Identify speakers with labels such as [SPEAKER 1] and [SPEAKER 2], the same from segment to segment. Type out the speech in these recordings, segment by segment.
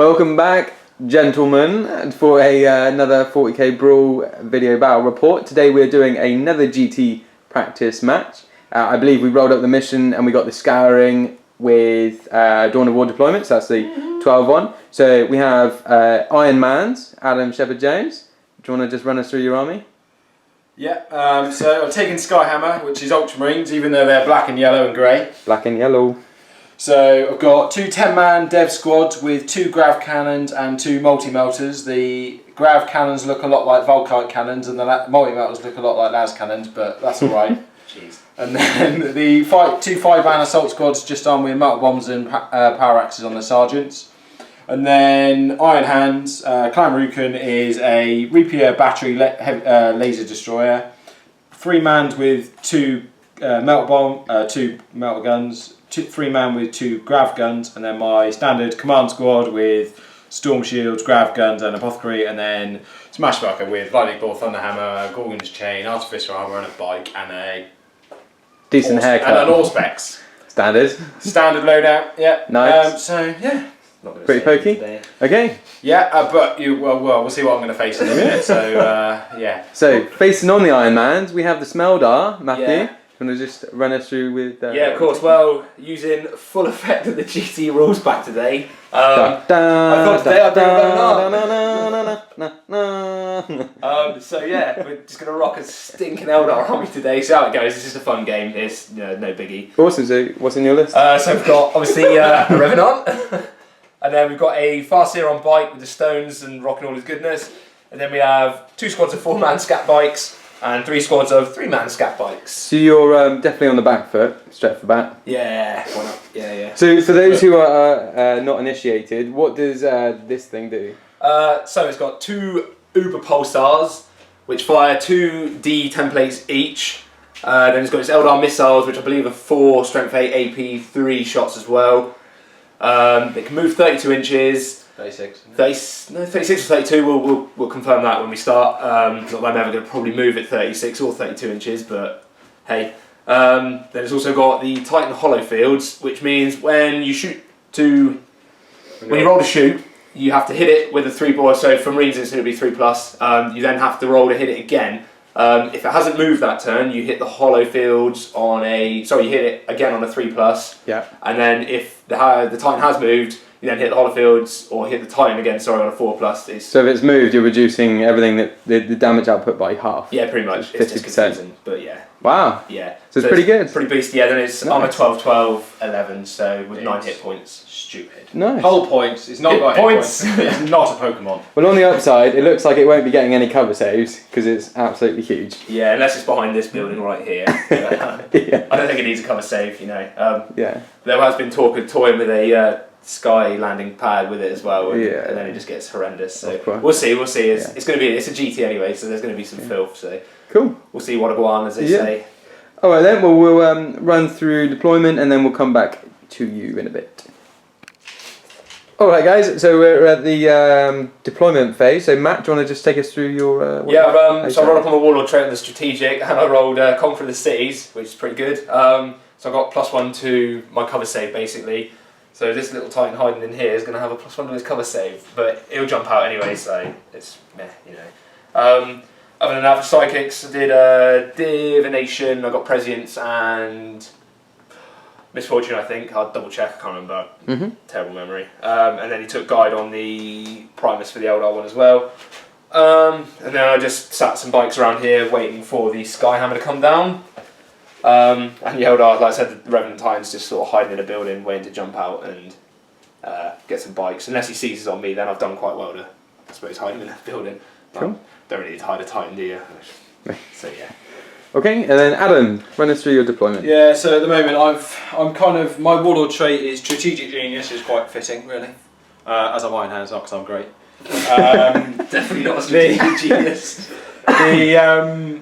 [SPEAKER 1] Welcome back, gentlemen, for another 40k Brawl video battle report. Today we're doing another GT practice match. I believe we rolled up the mission and we got the scouring with Dawn of War deployments. That's the 12-1. So we have Iron Man's Adam Shepherd-Jones. Do you want to just run us through your army?
[SPEAKER 2] Yeah, so I've taken Skyhammer, which is Ultramarines, even though they're black and yellow and grey.
[SPEAKER 1] Black and yellow.
[SPEAKER 2] So I've got 2 10-man dev squads with 2 grav cannons and 2 multi-melters. The grav cannons look a lot like Volkite cannons and the multi-melters look a lot like las cannons, but that's alright.
[SPEAKER 1] Jeez.
[SPEAKER 2] And then the 2 5-man assault squads just armed with metal bombs and power axes on the sergeants. And then Iron Hands, Clan Raukaan is a Reaper battery laser destroyer, 3-manned with 2 2 metal guns, 3-man with 2 grav guns, and then my standard command squad with storm shields, grav guns, and apothecary, and then Smashbucker with lightning bolt, thunderhammer, Gorgon's chain, artificer armor, and a bike, and a
[SPEAKER 1] decent haircut,
[SPEAKER 2] and an Auspex.
[SPEAKER 1] Standard
[SPEAKER 2] Loadout. Yeah.
[SPEAKER 1] Nice.
[SPEAKER 2] So yeah.
[SPEAKER 1] Pretty pokey. Okay.
[SPEAKER 2] Yeah, but we'll see what I'm going to face in a minute. So yeah.
[SPEAKER 1] So facing on the Iron Mans, we have the Smeldar, Matthew.
[SPEAKER 2] Yeah.
[SPEAKER 1] You want to just run us through with?
[SPEAKER 3] Yeah, of course. Well, using full effect of the GT rules back today. I thought today I'd bring Revenant. So yeah, we're just gonna rock a stinking Eldar army today. See how it goes. It's just a fun game. It's no biggie.
[SPEAKER 1] Awesome. So what's in your list?
[SPEAKER 3] So we've got obviously a Revenant, and then we've got a Farseer on bike with the stones and rocking all his goodness, and then we have 2 squads of 4-man scat bikes. And 3 squads of 3-man scat bikes.
[SPEAKER 1] So you're definitely on the back foot, straight for bat.
[SPEAKER 3] Yeah, why not? Yeah.
[SPEAKER 1] So for those who are not initiated, what does this thing do?
[SPEAKER 3] So it's got 2 Uber Pulsars, which fire 2 D templates each. Then it's got its Eldar missiles, which I believe are 4 strength 8 AP, 3 shots as well. They can move 32 inches.
[SPEAKER 2] 36.
[SPEAKER 3] 36 or 32. We'll confirm that when we start. Not that I'm ever going to probably move at 36 or 32 inches, but hey. Then it's also got the Titan hollow fields, which means when you roll to shoot, you have to hit it with a 3-ball. So for Marines, it's going to be 3+. You then have to roll to hit it again. If it hasn't moved that turn, you hit the hollow fields on you hit it again on a 3+.
[SPEAKER 1] Yeah.
[SPEAKER 3] And then if the Titan has moved, you then hit the hollow fields or hit the Titan again, on a 4+.
[SPEAKER 1] So if it's moved, you're reducing everything that the damage output by half.
[SPEAKER 3] Yeah, pretty much. It's just confusing, but yeah.
[SPEAKER 1] Wow.
[SPEAKER 3] Yeah.
[SPEAKER 1] So it's pretty good.
[SPEAKER 3] Pretty beastly. Yeah, then it's
[SPEAKER 1] Nice.
[SPEAKER 3] armor 12, 12, 11, so with 9 hit points.
[SPEAKER 2] Stupid.
[SPEAKER 1] Nice.
[SPEAKER 2] Whole points. It's not got hit points. It's not a Pokemon.
[SPEAKER 1] Well, on the upside, it looks like it won't be getting any cover saves because it's absolutely huge.
[SPEAKER 3] Yeah, unless it's behind this building right here.
[SPEAKER 1] Yeah.
[SPEAKER 3] I don't think it needs a cover save,
[SPEAKER 1] Yeah.
[SPEAKER 3] There has been talk of toying with a sky landing pad with it as well, and then it just gets horrendous. So we'll see. It's going to be. It's a GT anyway, so there's going to be some filth. So
[SPEAKER 1] cool.
[SPEAKER 3] We'll see what a go on, as they say.
[SPEAKER 1] All right then. Well, we'll run through deployment and then we'll come back to you in a bit. All right, guys. So we're at the deployment phase. So Matt, do you want to just take us through your?
[SPEAKER 3] So I rolled up on the Warlord trait on the strategic, and I rolled Conquer the Cities, which is pretty good. So I got +1 to my cover save basically. So this little Titan hiding in here is going to have a +1 to his cover save, but it'll jump out anyway, so it's meh, Other than that, for Psychics, I did Divination, I got Prescience and Misfortune, I think. I'll double check, I can't remember. Terrible memory. And then he took Guide on the Primus for the Eldar one as well. And then I just sat some bikes around here waiting for the Skyhammer to come down. And the Eldar, like I said, the Revenant Titan's just sort of hiding in a building, waiting to jump out and get some bikes. Unless he seizes on me, then I've done quite well to, I suppose, hide him in a building.
[SPEAKER 1] Cool.
[SPEAKER 3] Don't really need to hide a Titan, do you? So yeah.
[SPEAKER 1] Okay, and then Adam, run us through your deployment.
[SPEAKER 2] Yeah. So at the moment, I'm kind of, my Warlord trait is Strategic Genius, is quite fitting really. As I'm Iron Hands, not because I'm great.
[SPEAKER 3] Definitely not a Strategic Genius.
[SPEAKER 2] The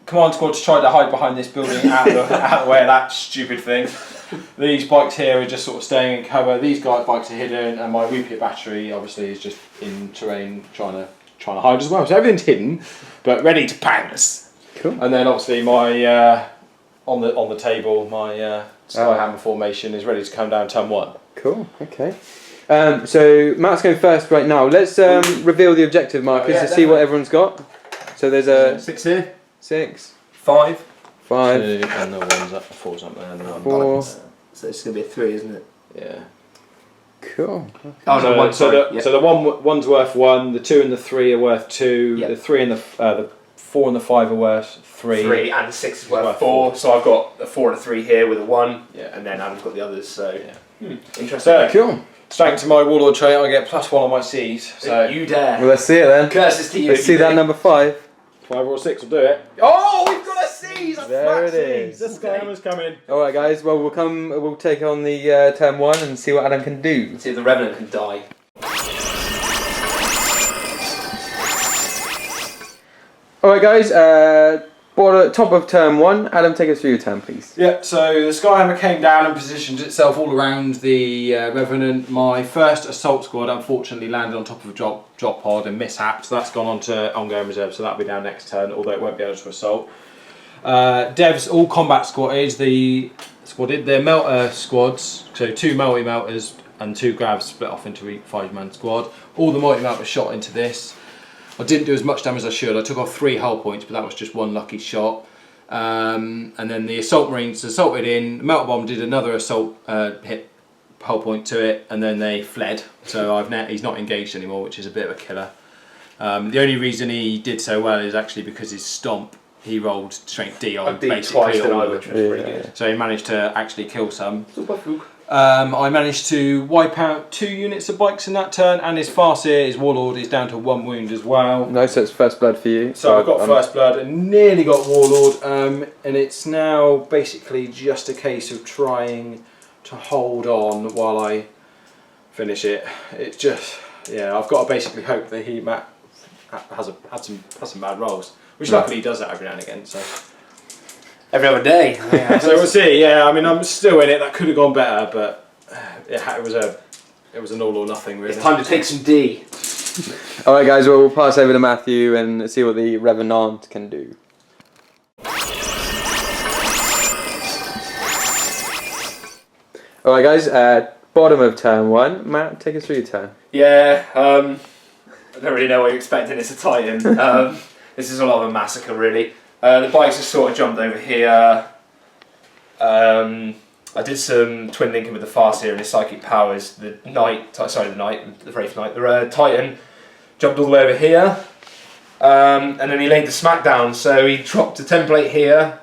[SPEAKER 2] command squad's tried to hide behind this building out the way of that stupid thing. These bikes here are just sort of staying in cover. These bikes are hidden, and my Reaper battery obviously is just in terrain trying to hide as well. So everything's hidden, but ready to pounce.
[SPEAKER 1] Cool.
[SPEAKER 2] And then obviously my on the table, my Skyhammer formation is ready to come down turn 1.
[SPEAKER 1] Cool. Okay. So Matt's going first right now. Let's reveal the objective markers to see what everyone's got. So there's a
[SPEAKER 2] 6 here.
[SPEAKER 1] 6,
[SPEAKER 3] 5.
[SPEAKER 1] 5,
[SPEAKER 4] 2, and the 1's up, 4's up there, and 1.
[SPEAKER 1] 4.
[SPEAKER 3] So it's going to be a 3, isn't it?
[SPEAKER 4] Yeah.
[SPEAKER 1] Cool.
[SPEAKER 3] Oh, no, 1,
[SPEAKER 4] so
[SPEAKER 3] sorry.
[SPEAKER 4] the 1's worth 1, the 2 and the 3 are worth 2,
[SPEAKER 3] Yep.
[SPEAKER 4] the 3 and the 4 and the 5 are worth 3.
[SPEAKER 3] 3 and the 6 is worth 4. So I've got a 4 and a 3 here with a 1.
[SPEAKER 4] Yeah.
[SPEAKER 3] And then Adam's got the others. So interesting.
[SPEAKER 4] So,
[SPEAKER 1] Cool.
[SPEAKER 4] thanks to my Warlord trait, I get +1 on my Cs. So
[SPEAKER 3] You dare.
[SPEAKER 1] Well, let's see it then.
[SPEAKER 3] Curses to you.
[SPEAKER 1] Let's see that number 5.
[SPEAKER 4] 5 or 6 will do it.
[SPEAKER 3] Oh, we've got a C's.
[SPEAKER 1] There it is.
[SPEAKER 4] The Skyhammer's coming.
[SPEAKER 1] All right, guys. Well, we'll take on the turn 1 and see what Adam can do.
[SPEAKER 3] Let's see if the Revenant can die.
[SPEAKER 1] All right, guys. Top of turn 1. Adam, take us through your turn, please.
[SPEAKER 2] Yeah, so the Skyhammer came down and positioned itself all around the Revenant. My first assault squad unfortunately landed on top of a drop pod and mishapped, so that's gone on to ongoing reserve, so that'll be down next turn, although it won't be able to assault. Devs all combat squads, their melter squads, so 2 multi-melters and 2 grabs split off into a 5-man squad. All the multi-melters shot into this. I didn't do as much damage as I should. I took off 3 hull points, but that was just 1 lucky shot. And then the assault marines assaulted in. The melter bomb did another assault hit hull point to it, and then they fled. So he's not engaged anymore, which is a bit of a killer. The only reason he did so well is actually because his stomp, he rolled strength D on basically
[SPEAKER 3] twice
[SPEAKER 2] all
[SPEAKER 3] than I
[SPEAKER 2] of
[SPEAKER 3] would,
[SPEAKER 2] them.
[SPEAKER 3] which was pretty good.
[SPEAKER 2] So he managed to actually kill some.
[SPEAKER 3] Super fluke.
[SPEAKER 2] I managed to wipe out 2 units of bikes in that turn, and his Farseer, his Warlord, is down to 1 wound as well.
[SPEAKER 1] Nice. So it's first blood for you.
[SPEAKER 2] So I've got First Blood and nearly got Warlord, and it's now basically just a case of trying to hold on while I finish it. It's just, yeah, I've got to basically hope that he has some bad rolls, which luckily he does that every now and again. So.
[SPEAKER 3] Every other day.
[SPEAKER 2] So we'll see. Yeah, I mean, I'm still in it. That could have gone better, but it was an all or nothing really.
[SPEAKER 3] It's time to take some D.
[SPEAKER 1] All right, guys. Well, we'll pass over to Matthew and see what the Revenant can do. All right, guys. Bottom of turn 1. Matt, take us through your turn.
[SPEAKER 3] Yeah, I don't really know what you're expecting. It's a Titan. This is a lot of a massacre, really. The bikes have sort of jumped over here. I did some twin linking with the Farseer and his psychic powers. The Wraith Knight, the Titan jumped all the way over here. And then he laid the smack down, so he dropped a template here,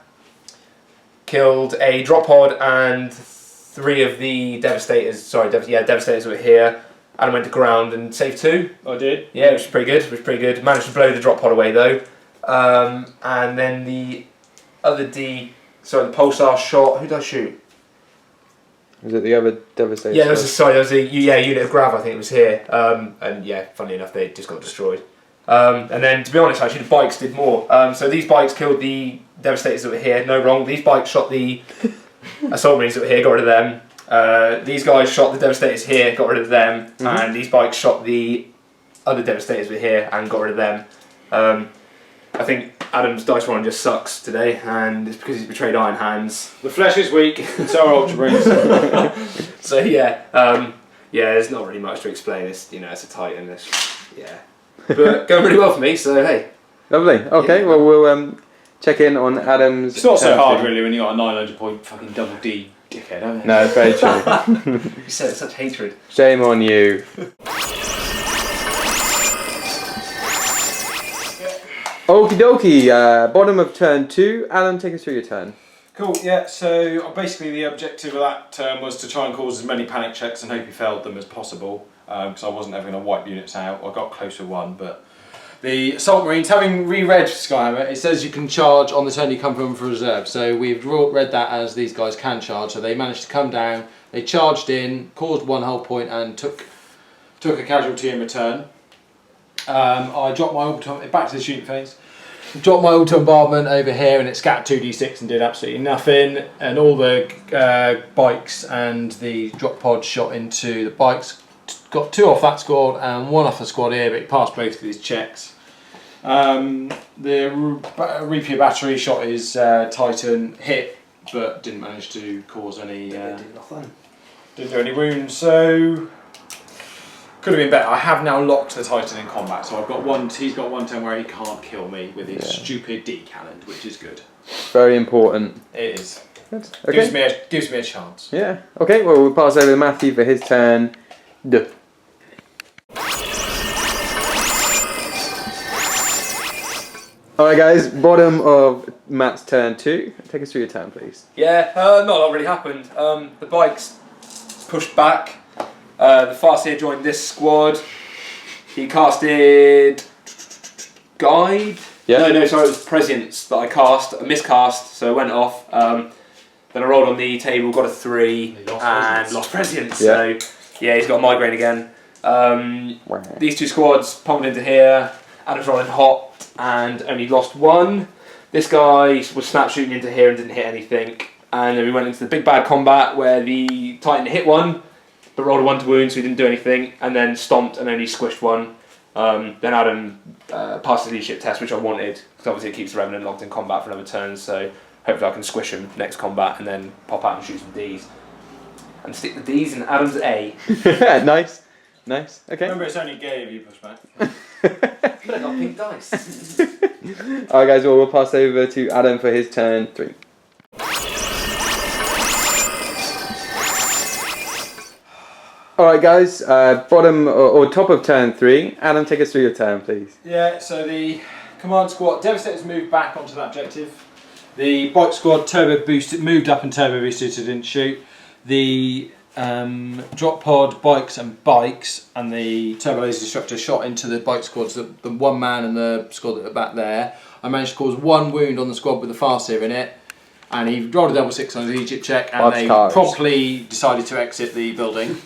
[SPEAKER 3] killed a drop pod and 3 of the Devastators, Devastators were here, and went to ground and saved 2.
[SPEAKER 2] I did.
[SPEAKER 3] Yeah, which was pretty good. Managed to blow the drop pod away though. And then the other the Pulsar shot, who did I shoot?
[SPEAKER 1] Was it the other Devastator?
[SPEAKER 3] Yeah, there was a unit of grav, I think it was here. And yeah, funnily enough, they just got destroyed. And then, to be honest, actually, the bikes did more. So these bikes killed the Devastators that were here, no wrong. These bikes shot the Assault Marines that were here, got rid of them. These guys shot the Devastators here, got rid of them. And these bikes shot the other Devastators that were here and got rid of them. I think Adam's dice rolling just sucks today, and it's because he's betrayed Iron Hands.
[SPEAKER 2] The flesh is weak, so are Ultra Marines.
[SPEAKER 3] So yeah, there's not really much to explain. It's it's a Titan. But going really well for me. So hey,
[SPEAKER 1] Lovely. Okay.
[SPEAKER 3] Yeah.
[SPEAKER 1] Well, we'll check in on Adam's.
[SPEAKER 2] It's not so
[SPEAKER 1] turn
[SPEAKER 2] hard
[SPEAKER 1] two.
[SPEAKER 2] really when you got a 900 point fucking double D dickhead, haven't you?
[SPEAKER 1] No, it's very true.
[SPEAKER 3] you said it's such hatred.
[SPEAKER 1] Shame on you. Okie dokie, bottom of turn 2. Alan, take us through your turn.
[SPEAKER 2] Cool, yeah, so basically the objective of that turn was to try and cause as many panic checks and hope he failed them as possible, because I wasn't ever going to wipe units out. I got close to 1, but the Assault Marines, having re-read Skyhammer, it says you can charge on the turn you come from for reserve, so we've read that as these guys can charge, so they managed to come down, they charged in, caused 1 hull point and took a casualty in return. I dropped my orbital, back to the shooting phase. Dropped my auto bombardment over here and it scattered 2d6 and did absolutely nothing, and all the bikes and the drop pod shot into the bikes. Got 2 off that squad and 1 off the squad here, but it passed both of these checks. The Reaper battery shot his Titan, hit, but didn't manage to cause any. Didn't do any wounds. So Could have been better. I have now locked the Titan in combat, so I've got one. He's got one turn where he can't kill me with his stupid D cannon, which is good.
[SPEAKER 1] Very important.
[SPEAKER 2] It is.
[SPEAKER 1] Good. Okay.
[SPEAKER 2] Gives me a chance.
[SPEAKER 1] Yeah. Okay. Well, we'll pass over to Matthew for his turn. Duh. All right, guys. Bottom of Matt's turn 2. Take us through your turn, please.
[SPEAKER 3] Yeah, not a lot really happened. The bikes pushed back. The Farseer joined this squad. He casted Guide.
[SPEAKER 1] Yeah.
[SPEAKER 3] No, sorry, it was Prescience that I cast. A miscast, so it went off. Then I rolled on the table, got a 3, and lost Prescience.
[SPEAKER 1] Yeah.
[SPEAKER 3] So yeah, he's got a migraine again. These two squads pummeled into here. Adam's rolling hot and only lost 1. This guy was snap shooting into here and didn't hit anything. And then we went into the big bad combat where the Titan hit 1, but rolled a 1 to wound, so he didn't do anything, and then stomped and only squished 1. Then Adam passed the leadership test, which I wanted, because obviously it keeps the Revenant locked in combat for another turn, so hopefully I can squish him next combat and then pop out and shoot some Ds. And stick the Ds in Adam's A.
[SPEAKER 1] Nice. Nice. Okay.
[SPEAKER 2] Remember, it's only gay if you push back.
[SPEAKER 3] I got pink dice.
[SPEAKER 1] Alright, guys, well, we'll pass over to Adam for his turn 3. Alright, guys, bottom or top of turn 3. Adam, take us through your turn, please.
[SPEAKER 2] Yeah, so the command squad, Devastator's moved back onto that objective. The bike squad turbo boosted, moved up and turbo boosted, so didn't shoot. The drop pod, bikes, and the turbo laser destructor shot into the bike squads, the one man and the squad that are back there. I managed to cause 1 wound on the squad with the Farseer in it, and he rolled a double 6 on his Egypt check, and they promptly decided to exit the building.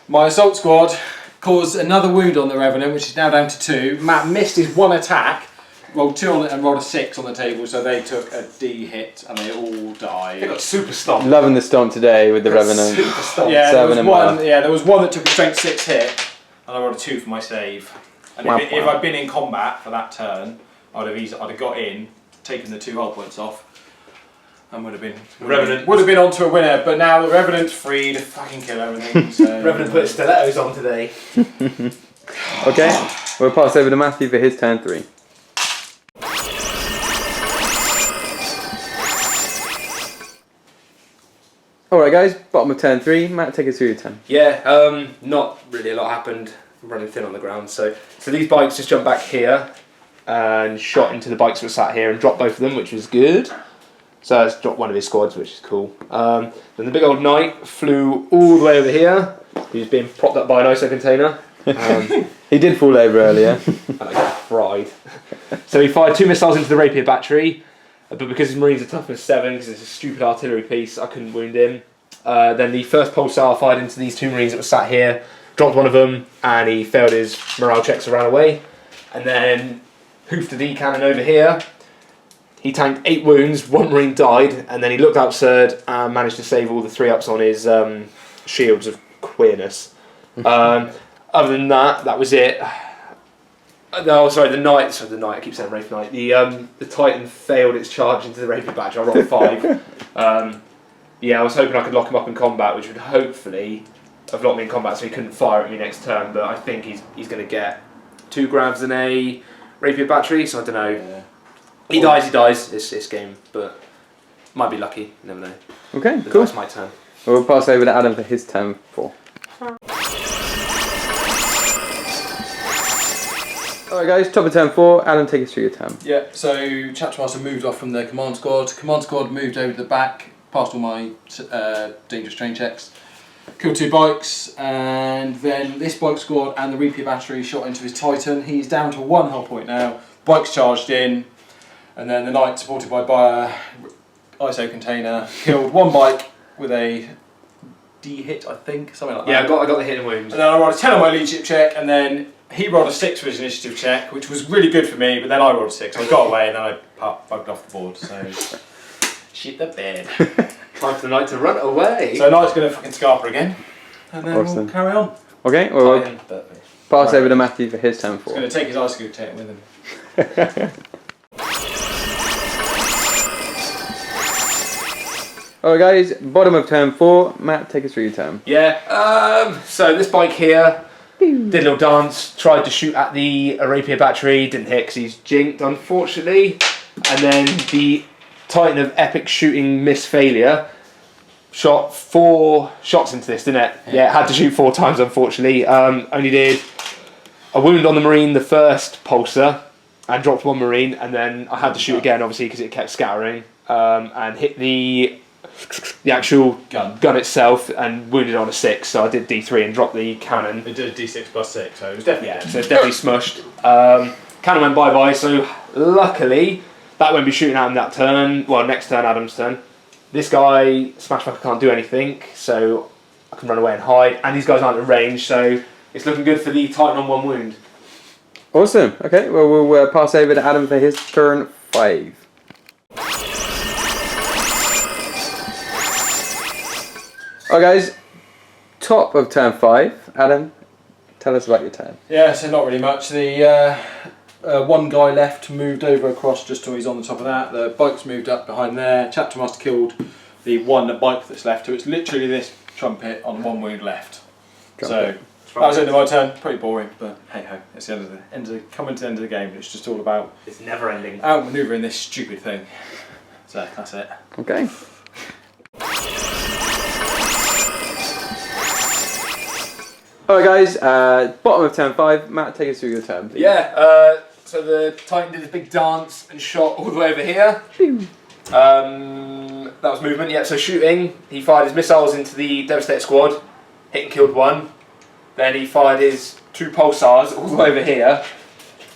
[SPEAKER 2] My assault squad caused another wound on the Revenant, which is now down to 2. Matt missed his 1 attack, rolled 2 on it, and rolled a 6 on the table, so they took a D hit, and they all died.
[SPEAKER 3] They got super stomped.
[SPEAKER 1] Loving the stomp today with the Revenant.
[SPEAKER 3] Super stomped.
[SPEAKER 2] Yeah,
[SPEAKER 1] Seven and
[SPEAKER 2] there was one that took a strength 6 hit, and I rolled a 2 for my save. And if I'd been in combat for that turn, I'd have got in, taken the 2 hull points off, and would have been onto a winner. But now the Revenant's free to fucking kill everything. So.
[SPEAKER 3] Revenant put stilettos on today.
[SPEAKER 1] Okay, we'll pass over to Matthew for his turn 3. Alright, guys, bottom of turn 3. Matt, take us through your turn.
[SPEAKER 3] Yeah, not really a lot happened. I'm running thin on the ground. So these bikes just jumped back here and shot into the bikes that were sat here and dropped both of them, which was good. So it's dropped one of his squads, which is cool. Then the big old knight flew all the way over here. He was being propped up by an ISO container.
[SPEAKER 1] He did fall over earlier.
[SPEAKER 3] And I got fried. So he fired 2 missiles into the rapier battery, but because his marines are toughness 7, because it's a stupid artillery piece, I couldn't wound him. Then the first pulsar fired into these 2 marines that were sat here, dropped one of them, and he failed his morale checks and ran away. And then hoofed a D cannon over here. He tanked 8 wounds, 1 marine died, and then he looked absurd and managed to save all the 3-ups on his shields of queerness. Other than that, that was it. No, sorry, the knight. I keep saying Wraith Knight. The Titan failed its charge into the Rapier Badger. I rolled 5. Yeah, I was hoping I could lock him up in combat, which would hopefully have locked me in combat so he couldn't fire at me next turn. But I think he's going to get 2 grabs and a Rapier Battery, so I don't know. Yeah. He dies. It's game, but might be lucky. You never know.
[SPEAKER 1] Okay,
[SPEAKER 3] But
[SPEAKER 1] cool.
[SPEAKER 3] That's my turn.
[SPEAKER 1] We'll pass over to Adam for his turn 4. Alright guys, top of turn 4. Adam, take us through your turn.
[SPEAKER 2] Yeah, so Chapter Master moved off from the command squad. Command squad moved over to the back, passed all my dangerous terrain checks, killed 2 bikes, and then this bike squad and the Reaper battery shot into his Titan. He's down to 1 hull point now. Bikes charged in, and then the knight, supported by a ISO container, killed 1 bike with a D hit, I think, something like that.
[SPEAKER 3] Yeah, I got the hit and wounds.
[SPEAKER 2] And then I rolled a 10 on my leadership check, and then he rolled a 6 for his initiative check, which was really good for me, but then I rolled a 6. I got away, and then I bugged off the board, so shit the bed.
[SPEAKER 3] Time for the knight to run away.
[SPEAKER 2] So Knight's going to fucking Scarper again, and then
[SPEAKER 1] Awesome.
[SPEAKER 2] we'll carry on.
[SPEAKER 1] Okay, well, we'll
[SPEAKER 3] Titan, but-
[SPEAKER 1] pass over to Matthew for his turn 4.
[SPEAKER 2] He's going to take his ice scoop tape with him.
[SPEAKER 1] Alright guys, bottom of turn 4. Matt, take us through your turn.
[SPEAKER 3] Yeah, so this bike here Did a little dance, tried to shoot at the rapier battery, didn't hit because he's jinked, unfortunately. And then the Titan of epic shooting miss failure shot 4 shots into this, didn't it? Yeah, had to shoot 4 times, unfortunately. Only did a wound on the Marine, the first pulsar, and dropped 1 Marine, and then I had to shoot again, obviously, because it kept scattering, and hit the actual gun itself and wounded on a 6, so I did D3 and dropped the cannon.
[SPEAKER 2] It did a D6 plus 6, so it was definitely
[SPEAKER 3] so it's definitely smushed. Cannon went bye-bye, so luckily that won't be shooting at him that turn, well, next turn, Adam's turn. This guy, Smashbacker, can't do anything, so I can run away and hide, and these guys aren't at range, so it's looking good for the Titan on 1 wound.
[SPEAKER 1] Awesome. Okay, well, we'll pass over to Adam for his turn 5. Alright guys, top of turn 5. Adam, tell us about your turn.
[SPEAKER 2] Yeah, so not really much. The one guy left moved over across just till he's on the top of that. The bike's moved up behind there. Chapter Master killed the bike that's left. So it's literally this trumpet on 1 wound left.
[SPEAKER 1] Trumpet.
[SPEAKER 2] So that was the end of my turn. Pretty boring, but hey ho, it's the coming to the end of the game. It's just all about
[SPEAKER 3] It's never ending.
[SPEAKER 2] outmaneuvering this stupid thing. So that's it.
[SPEAKER 1] Okay. Alright guys, bottom of turn 5. Matt, take us through your turn, please.
[SPEAKER 3] Yeah, so the Titan did a big dance and shot all the way over here. That was movement, yeah, so shooting. He fired his missiles into the Devastator squad, hit and killed 1. Then he fired his 2 pulsars all the way over here.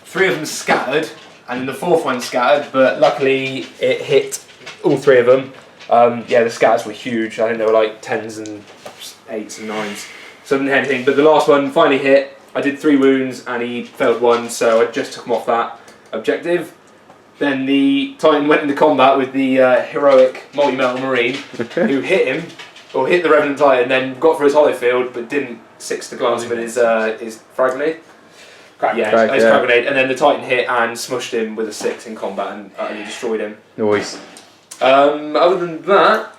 [SPEAKER 3] 3 of them scattered, and then the 4th one scattered, but luckily it hit all 3 of them. Yeah, the scatters were huge. I think they were like 10s and 8s and 9s. So I didn't hit anything, but the last one finally hit. I did 3 wounds and he failed 1, so I just took him off that objective. Then the Titan went into combat with the heroic multi-metal Marine, who hit him, or hit the Revenant Titan, then got for his hollow field, but didn't 6 the glance with his frag grenade. His frag grenade, and then the Titan hit and smushed him with a 6 in combat and utterly destroyed him.
[SPEAKER 1] Nice.
[SPEAKER 3] Other than that,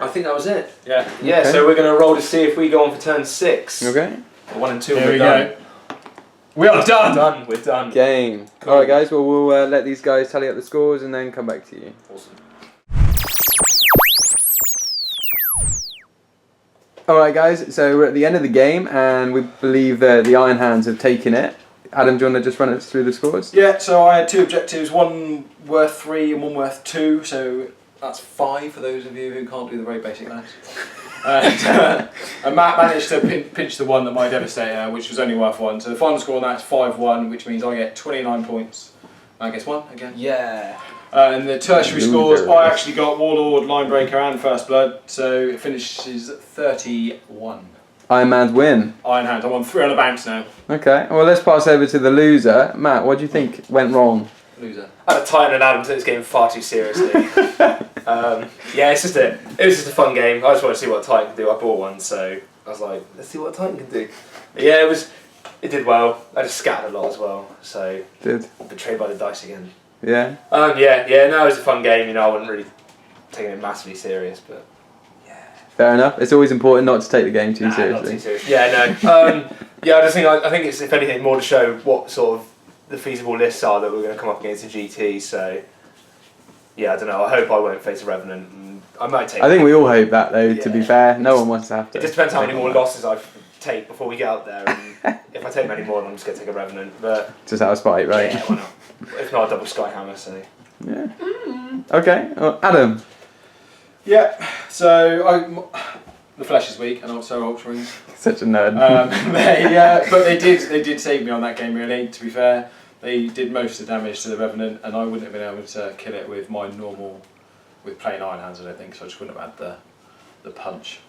[SPEAKER 3] I think that was it.
[SPEAKER 2] Yeah.
[SPEAKER 3] Yeah,
[SPEAKER 1] Okay.
[SPEAKER 3] so we're going to roll to see if we go on for turn 6.
[SPEAKER 1] Okay.
[SPEAKER 3] 1 and 2,
[SPEAKER 2] Here
[SPEAKER 3] we're
[SPEAKER 2] we
[SPEAKER 3] done.
[SPEAKER 2] go. We are done.
[SPEAKER 3] We're done.
[SPEAKER 1] Game.
[SPEAKER 3] Cool.
[SPEAKER 1] Alright guys, well we'll let these guys tally up the scores and then come back to you.
[SPEAKER 3] Awesome.
[SPEAKER 1] Alright guys, so we're at the end of the game and we believe the Iron Hands have taken it. Adam, do you want to just run us through the scores?
[SPEAKER 2] Yeah, so I had 2 objectives, 1 worth 3 and 1 worth 2, so that's 5 for those of you who can't do the very basic maths. And Matt managed to pinch the one that my Devastator, which was only worth 1. So the final score on that is 5-1, which means I get 29 points. I guess 1 again.
[SPEAKER 3] Yeah.
[SPEAKER 2] And the tertiary scores, I actually got Warlord, Linebreaker and First Blood, so it finishes 31.
[SPEAKER 1] Iron Man's win.
[SPEAKER 2] Iron Hand, I'm on 3 on the bounce now.
[SPEAKER 1] Okay, well let's pass over to the loser. Matt, what do you think went wrong?
[SPEAKER 2] Loser.
[SPEAKER 3] I had a Titan and Adam took this game far too seriously. Yeah, it was just a fun game. I just wanted to see what a Titan could do. I bought one, so I was like, let's see what a Titan can do. But yeah, it did well. I just scattered a lot as well, so betrayed by the dice again.
[SPEAKER 1] Yeah?
[SPEAKER 3] No, it was a fun game. You know, I wasn't really taking it massively serious, but
[SPEAKER 1] Fair enough. It's always important not to take the game too seriously.
[SPEAKER 3] Not too serious. Yeah, no. Yeah, I think it's, if anything, more to show what sort of the feasible lists are that we're going to come up against in GT. So yeah, I don't know. I hope I won't face a Revenant. And I might take.
[SPEAKER 1] I think we all hope that though. To be
[SPEAKER 3] Yeah.
[SPEAKER 1] fair, no one wants to have to.
[SPEAKER 3] It just depends how many more losses I take before we get out there. And if I take many more, then I'm just going to take a Revenant. But
[SPEAKER 1] Just out of spite, right?
[SPEAKER 3] yeah, why not? If not, a double Skyhammer. So
[SPEAKER 1] Yeah. Okay. Well, Adam.
[SPEAKER 2] Yeah, so the flesh is weak, and also Ultramarines.
[SPEAKER 1] Such a nerd.
[SPEAKER 2] But they did save me on that game. Really, to be fair, they did most of the damage to the Revenant, and I wouldn't have been able to kill it with my normal, with plain Iron Hands. I don't think so. I just wouldn't have had the punch.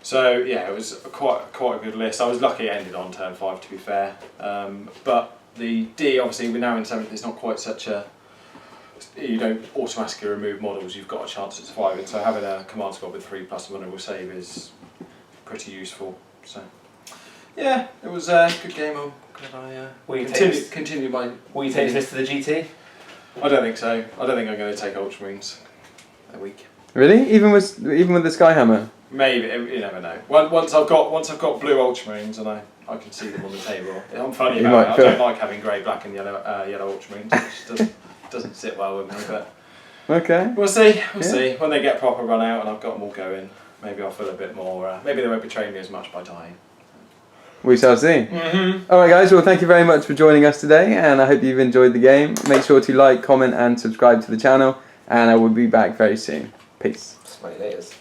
[SPEAKER 2] So yeah, it was quite a good list. I was lucky it ended on turn 5. To be fair, but the D, obviously, we're now in 7th. It's not quite such a. You don't automatically remove models, you've got a chance at surviving, so having a command squad with 3+ vulnerable save is pretty useful. So yeah, it was a good game. I'm glad I continue my...
[SPEAKER 3] will you take this to the GT?
[SPEAKER 2] I don't think so. I don't think I'm going to take Ultramarines. They're weak.
[SPEAKER 1] Really? Even with the Skyhammer?
[SPEAKER 2] Maybe, you never know. Once I've got blue ultramarines and I can see them on the table. I'm funny about it. I don't like having grey, black, and yellow ultramarines. It just doesn't sit well with me. But
[SPEAKER 1] Okay.
[SPEAKER 2] we'll see. We'll see when they get proper run out and I've got them all going. Maybe I'll feel a bit more. Maybe they won't betray me as much by dying.
[SPEAKER 1] We shall see. Alright guys, well thank you very much for joining us today, and I hope you've enjoyed the game. Make sure to like, comment and subscribe to the channel, and I will be back very soon. Peace.
[SPEAKER 3] Smiley laters.